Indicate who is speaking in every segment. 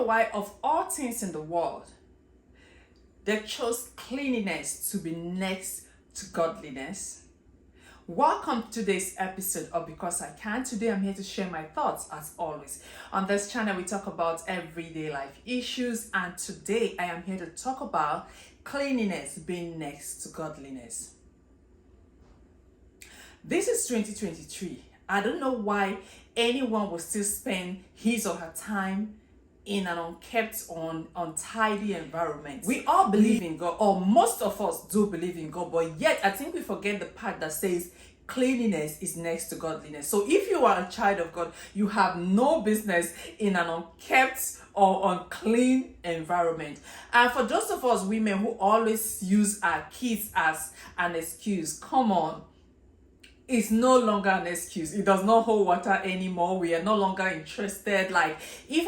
Speaker 1: why of all things in the world, they chose cleanliness to be next to godliness? Welcome to today's episode of Because I Can. Today I'm here to share my thoughts as always. On this channel we talk about everyday life issues, and today I am here to talk about cleanliness being next to godliness. This is 2023. I don't know why anyone will still spend his or her time in an unkept, untidy environment. We all believe in God, or most of us do believe in God, but yet I think we forget the part that says cleanliness is next to godliness. So if you are a child of God, you have no business in an unkept or unclean environment. And for those of us women who always use our kids as an excuse, come on. It's no longer an excuse. It does not hold water anymore. We are no longer interested. Like if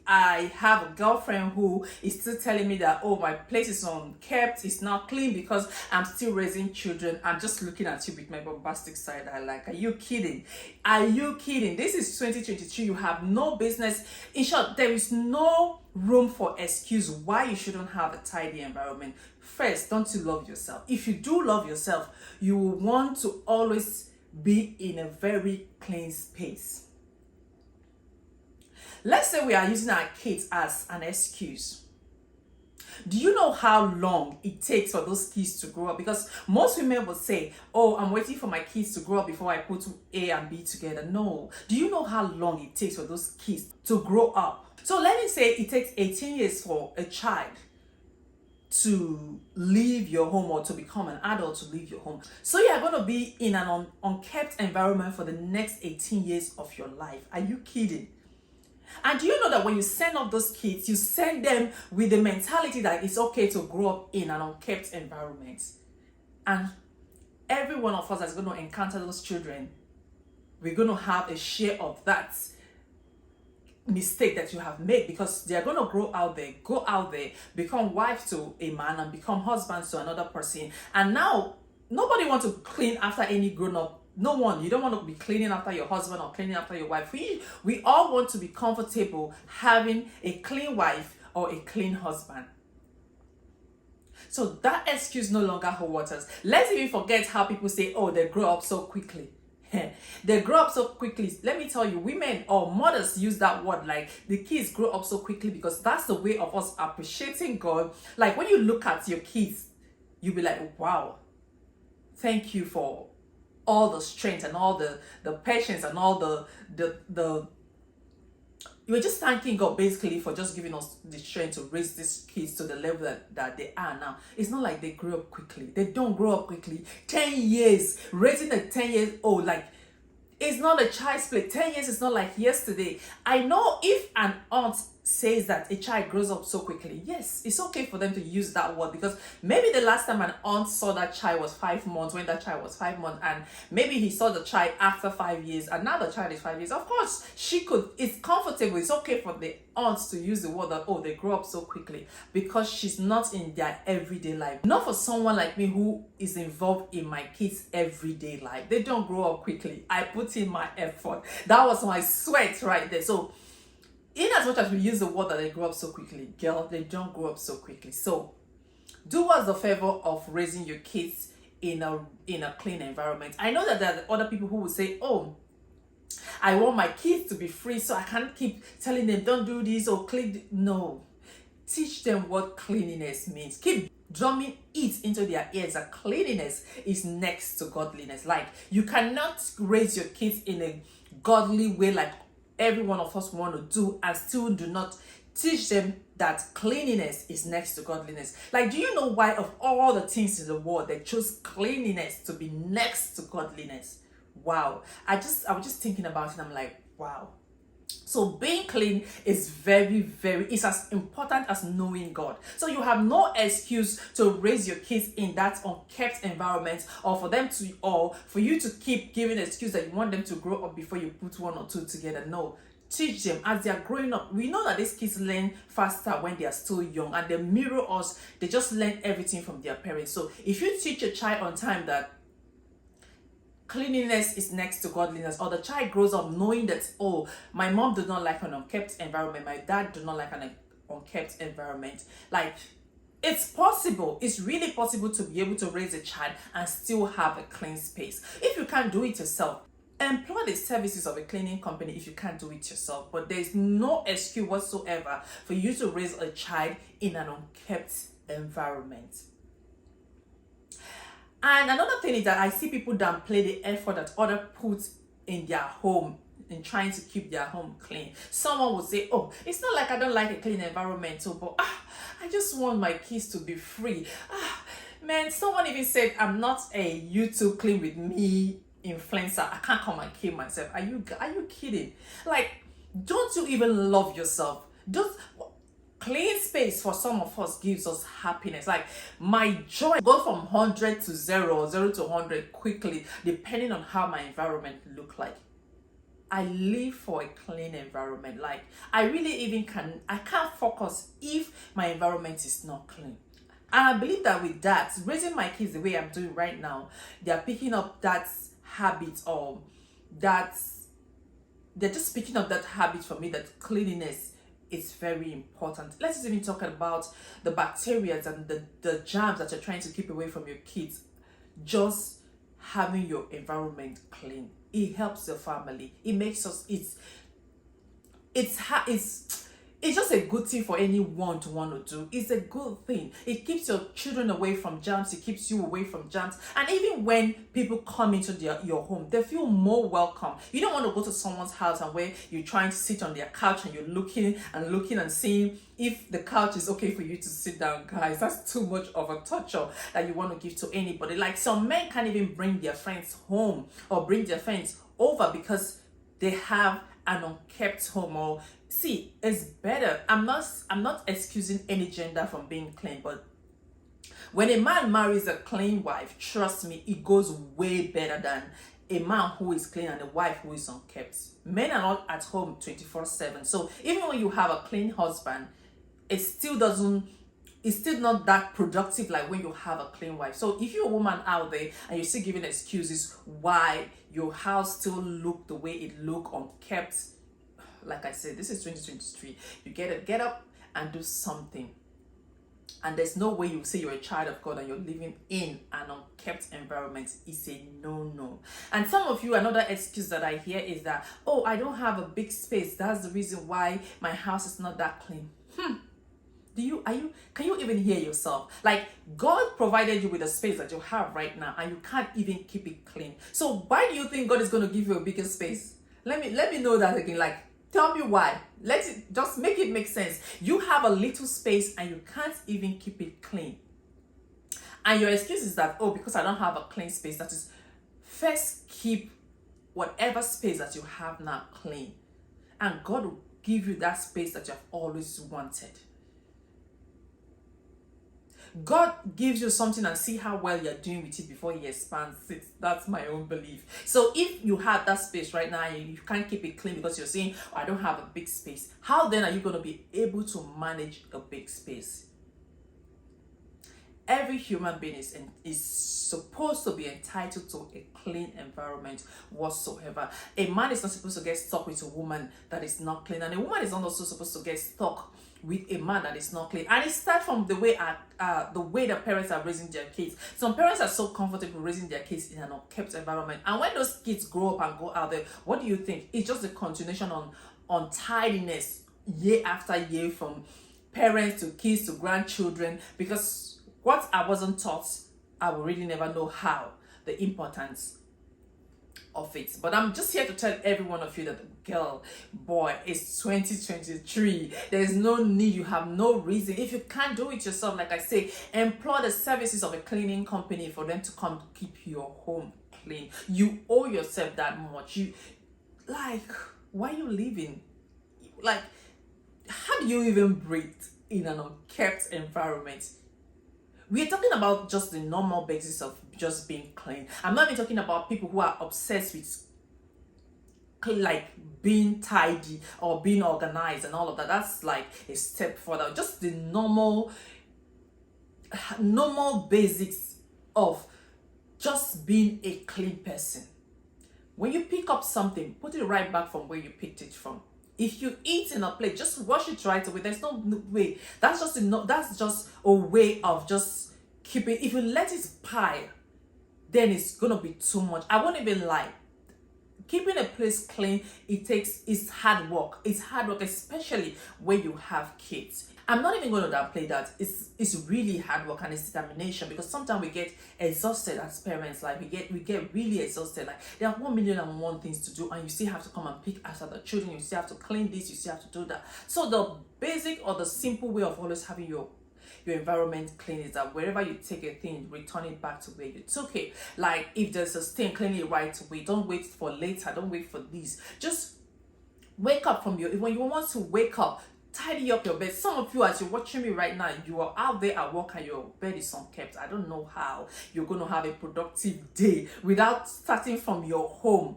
Speaker 1: I have a girlfriend who is still telling me that, oh, my place is unkept, it's not clean because I'm still raising children, I'm just looking at you with my bombastic side eye like, are you kidding? Are you kidding? This is 2023. You have no business. In short, there is no room for excuse why you shouldn't have a tidy environment. First, don't you love yourself? If you do love yourself, you will want to always be in a very clean space. Let's say we are using our kids as an excuse. Do you know how long it takes for those kids to grow up? Because most women will say, oh, I'm waiting for my kids to grow up before I put A and B together. No. Do you know how long it takes for those kids to grow up? So let me say it takes 18 years for a child to leave your home, or to become an adult to leave your home. So you are going to be in an unkept environment for the next 18 years of your life. Are you kidding? And do you know that when you send off those kids, you send them with the mentality that it's okay to grow up in an unkept environment? And every one of us that's going to encounter those children, we're going to have a share of that mistake that you have made, because they are going to go out there, become wives to a man and become husbands to another person. And now nobody wants to clean after any grown-up. No one. You don't want to be cleaning after your husband or cleaning after your wife. We all want to be comfortable having a clean wife or a clean husband. So that excuse no longer holds waters. Let's even forget how people say, oh, they grow up so quickly. They grow up so quickly. Let me tell you, women or mothers use that word like the kids grow up so quickly, because that's the way of us appreciating God. Like when you look at your kids, you'll be like, wow, thank you for all the strength and all the patience and all the you're just thanking God basically for just giving us the strength to raise these kids to the level that they are now. It's not like they grew up quickly. They don't grow up quickly. 10 years, raising a 10-year-old, like, it's not a child's play. 10 years is not like yesterday. I know if an aunt says that a child grows up so quickly, yes, it's okay for them to use that word, because maybe the last time an aunt saw that child was 5 months, when that child was 5 months, and maybe he saw the child after 5 years, and now the child is 5 years. Of course, it's comfortable. It's okay for the aunts to use the word that, oh, they grow up so quickly, because she's not in their everyday life. Not for someone like me who is involved in my kids' everyday life. They don't grow up quickly. I put in my effort. That was my sweat right there. So in as much as we use the word that they grow up so quickly, girl, they don't grow up so quickly. So do us the favor of raising your kids in a clean environment. I know that there are other people who will say, oh, I want my kids to be free, so I can't keep telling them don't do this or clean. No, teach them what cleanliness means. Keep drumming it into their ears that cleanliness is next to godliness. Like, you cannot raise your kids in a godly way like every one of us want to do, and still do not teach them that cleanliness is next to godliness. Like, do you know why of all the things in the world they chose cleanliness to be next to godliness? Wow. I was just thinking about it and I'm like, wow. So being clean is it's as important as knowing God. So you have no excuse to raise your kids in that unkept environment, or for you to keep giving an excuse that you want them to grow up before you put one or two together. No. Teach them as they are growing up. We know that these kids learn faster when they are still young, and they mirror us. They just learn everything from their parents. So if you teach a child on time that cleanliness is next to godliness, or the child grows up knowing that, oh, my mom does not like an unkept environment, my dad does not like an unkept environment. Like, it's possible. It's really possible to be able to raise a child and still have a clean space. If you can't do it yourself, employ the services of a cleaning company if you can't do it yourself. But there's no excuse whatsoever for you to raise a child in an unkept environment. And another thing is that I see people downplay the effort that others put in their home in trying to keep their home clean. Someone would say, oh, it's not like I don't like a clean environment, but I just want my kids to be free. Man, someone even said, I'm not a YouTube clean with me influencer. I can't come and kill myself. Are you kidding? Like, don't you even love yourself? Clean space for some of us gives us happiness. Like, my joy goes from 100 to 0 or 0 to 100 quickly, depending on how my environment look like. I live for a clean environment. Like, I can't focus if my environment is not clean. And I believe that with that, raising my kids the way I'm doing right now, they're picking up that habit, or they're just picking up that habit for me, that cleanliness is very important. Let's even talk about the bacteria and the germs that you're trying to keep away from your kids. Just having your environment clean, it helps your family. It makes us, it's just a good thing for anyone to want to do. It's a good thing. It keeps your children away from germs. It keeps you away from germs. And even when people come into your home, they feel more welcome. You don't want to go to someone's house and where you're trying to sit on their couch and you're looking and seeing if the couch is okay for you to sit down. Guys, that's too much of a torture that you want to give to anybody. Like, some men can't even bring their friends home or bring their friends over because they have an unkept home. Or see, it's better. I'm not excusing any gender from being clean, but when a man marries a clean wife, trust me, it goes way better than a man who is clean and a wife who is unkept. Men are not at home 24/7. So even when you have a clean husband, it's still not that productive like when you have a clean wife. So if you're a woman out there and you're still giving excuses why your house still look the way it look unkept, like I said, this is 2023. You get up and do something. And there's no way you say you're a child of God and you're living in an unkept environment. It's a no. And some of you, another excuse that I hear is that, oh, I don't have a big space. That's the reason why my house is not that clean. Can you even hear yourself? Like, God provided you with a space that you have right now and you can't even keep it clean. So why do you think God is going to give you a bigger space? Let me know that again. Like, tell me why. Just make it make sense. You have a little space and you can't even keep it clean. And your excuse is that, oh, because I don't have a clean space. That is, first keep whatever space that you have now clean. And God will give you that space that you have always wanted. God gives you something and see how well you're doing with it before He expands it. That's my own belief. So if you have that space right now and you can't keep it clean because you're saying, oh, I don't have a big space, how then are you going to be able to manage a big space? Every human being is supposed to be entitled to a clean environment whatsoever. A man is not supposed to get stuck with a woman that is not clean, and a woman is not also supposed to get stuck with a man that is not clean. And it starts from the way the parents are raising their kids. Some parents are so comfortable raising their kids in an unkept environment, and when those kids grow up and go out there, what do you think? It's just a continuation on tidiness year after year, from parents to kids to grandchildren, because what I wasn't taught, I will really never know how, the importance of it. But I'm just here to tell every one of you that, girl, boy, it's 2023. There's no need, you have no reason. If you can't do it yourself, like I say, employ the services of a cleaning company for them to come keep your home clean. You owe yourself that much. Why are you living? Like, how do you even breathe in an unkept environment? We're talking about just the normal basis of just being clean. I'm not even talking about people who are obsessed with like being tidy or being organized and all of that. That's like a step further. Just the normal basics of just being a clean person. When you pick up something, put it right back from where you picked it from. If you eat in a plate, just wash it right away. There's no way. That's just a way of just keeping. If you let it pile, then it's gonna be too much. I won't even lie. Keeping a place clean, it's hard work. It's hard work, especially when you have kids. I'm not even going to downplay that. It's really hard work and it's determination, because sometimes we get exhausted as parents. Like we get really exhausted. Like there are 1,000,001 things to do, and you still have to come and pick after the children. You still have to clean this. You still have to do that. So the basic or the simple way of always having your environment clean is that wherever you take a thing, return it back to where you took it. Like if there's a stain, clean it right away. Don't wait for later. Don't wait for this. Just wake up from when you want to wake up, tidy up your bed. Some of you, as you're watching me right now, you are out there at work and your bed is unkept. I don't know how you're going to have a productive day without starting from your home.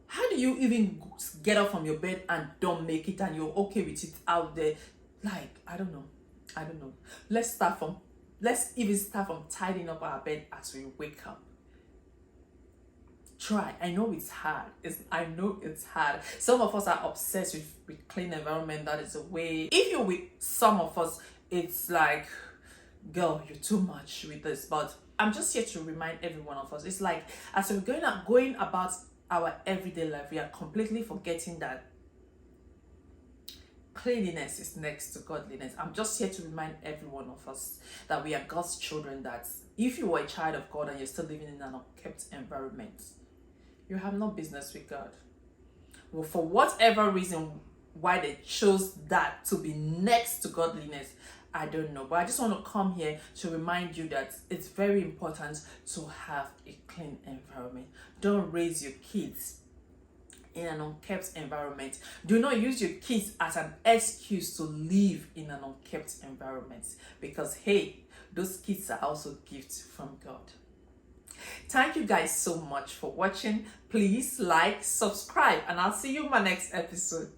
Speaker 1: How do you even get up from your bed and don't make it, and you're okay with it out there? Like, I don't know. Let's even start from tidying up our bed as we wake up. Try. I know it's hard. Some of us are obsessed with clean environment. That is a way. If you're with some of us, it's like, girl, you're too much with this. But I'm just here to remind every one of us. It's like, as we're going about our everyday life, we are completely forgetting that cleanliness is next to godliness. I'm just here to remind every one of us that we are God's children, that if you are a child of God and you're still living in an unkept environment, you have no business with God. Well, for whatever reason why they chose that to be next to godliness, I don't know. But I just want to come here to remind you that it's very important to have a clean environment. Don't raise your kids in an unkept environment. Do not use your kids as an excuse to live in an unkept environment, because hey, those kids are also gifts from God. Thank you guys so much for watching. Please like, subscribe, and I'll see you in my next episode.